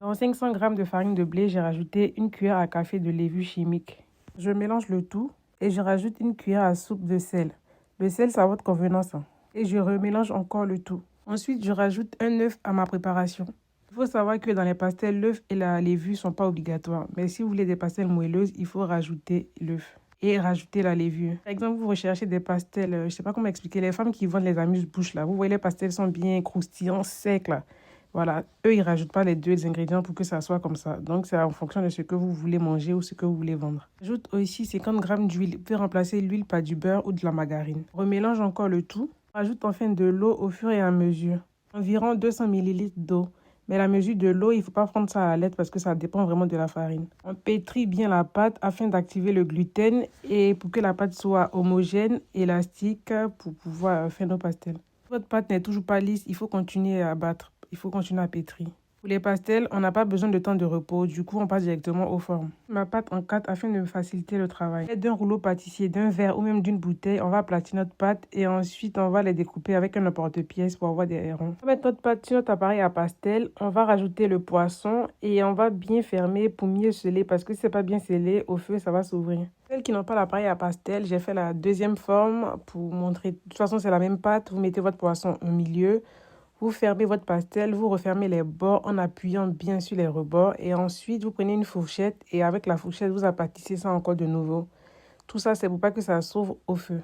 Dans 500 g de farine de blé, j'ai rajouté une cuillère à café de levure chimique. Je mélange le tout et je rajoute une cuillère à soupe de sel. Le sel, c'est à votre convenance. Et je remélange encore le tout. Ensuite, je rajoute un œuf à ma préparation. Il faut savoir que dans les pastels, l'œuf et la levure ne sont pas obligatoires. Mais si vous voulez des pastels moelleuses, il faut rajouter l'œuf et rajouter la levure. Par exemple, vous recherchez des pastels, je ne sais pas comment expliquer, les femmes qui vendent les amuse-bouches là, vous voyez les pastels sont bien croustillants, secs là. Voilà, eux, ils ne rajoutent pas les deux ingrédients pour que ça soit comme ça. Donc, c'est en fonction de ce que vous voulez manger ou ce que vous voulez vendre. J'ajoute aussi 50 g d'huile. Vous pouvez remplacer l'huile par du beurre ou de la margarine. Remélange encore le tout. Rajoute enfin de l'eau au fur et à mesure. Environ 200 ml d'eau. Mais la mesure de l'eau, il ne faut pas prendre ça à la lettre parce que ça dépend vraiment de la farine. On pétrit bien la pâte afin d'activer le gluten et pour que la pâte soit homogène, élastique pour pouvoir faire nos pastels. Si votre pâte n'est toujours pas lisse, il faut continuer à battre. Il faut continuer à pétrir. Pour les pastels, on n'a pas besoin de temps de repos. Du coup, on passe directement aux formes. Ma pâte en 4 afin de me faciliter le travail. Avec d'un rouleau pâtissier, d'un verre ou même d'une bouteille, on va aplatir notre pâte et ensuite on va les découper avec un emporte-pièce pour avoir des ronds. On va mettre notre pâte sur notre appareil à pastel. On va rajouter le poisson et on va bien fermer pour mieux sceller parce que si c'est pas bien scellé, au feu, ça va s'ouvrir. Celles qui n'ont pas l'appareil à pastel, j'ai fait la deuxième forme pour montrer. De toute façon, c'est la même pâte. Vous mettez votre poisson au milieu. Vous fermez votre pastel, vous refermez les bords en appuyant bien sur les rebords et ensuite vous prenez une fourchette et avec la fourchette vous aplatissez ça encore de nouveau. Tout ça c'est pour pas que ça s'ouvre au feu.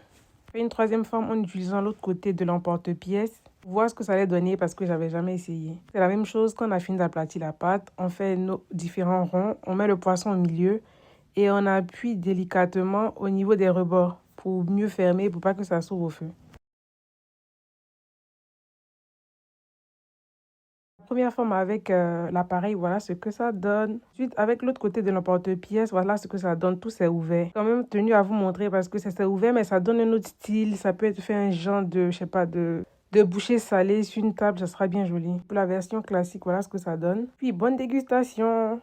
Fais une troisième forme en utilisant l'autre côté de l'emporte-pièce. Voir ce que ça allait donner parce que j'avais jamais essayé. C'est la même chose quand on a fini d'aplatir la pâte. On fait nos différents ronds, on met le poisson au milieu et on appuie délicatement au niveau des rebords pour mieux fermer pour pas que ça s'ouvre au feu. Première forme avec l'appareil, voilà ce que ça donne. Ensuite, avec l'autre côté de l'emporte-pièce, voilà ce que ça donne. Tout c'est ouvert. Quand même tenu à vous montrer parce que c'est ouvert, mais ça donne un autre style. Ça peut être fait un genre de, je sais pas, de bouchée salée sur une table. Ça sera bien joli. Pour la version classique, voilà ce que ça donne. Puis, bonne dégustation!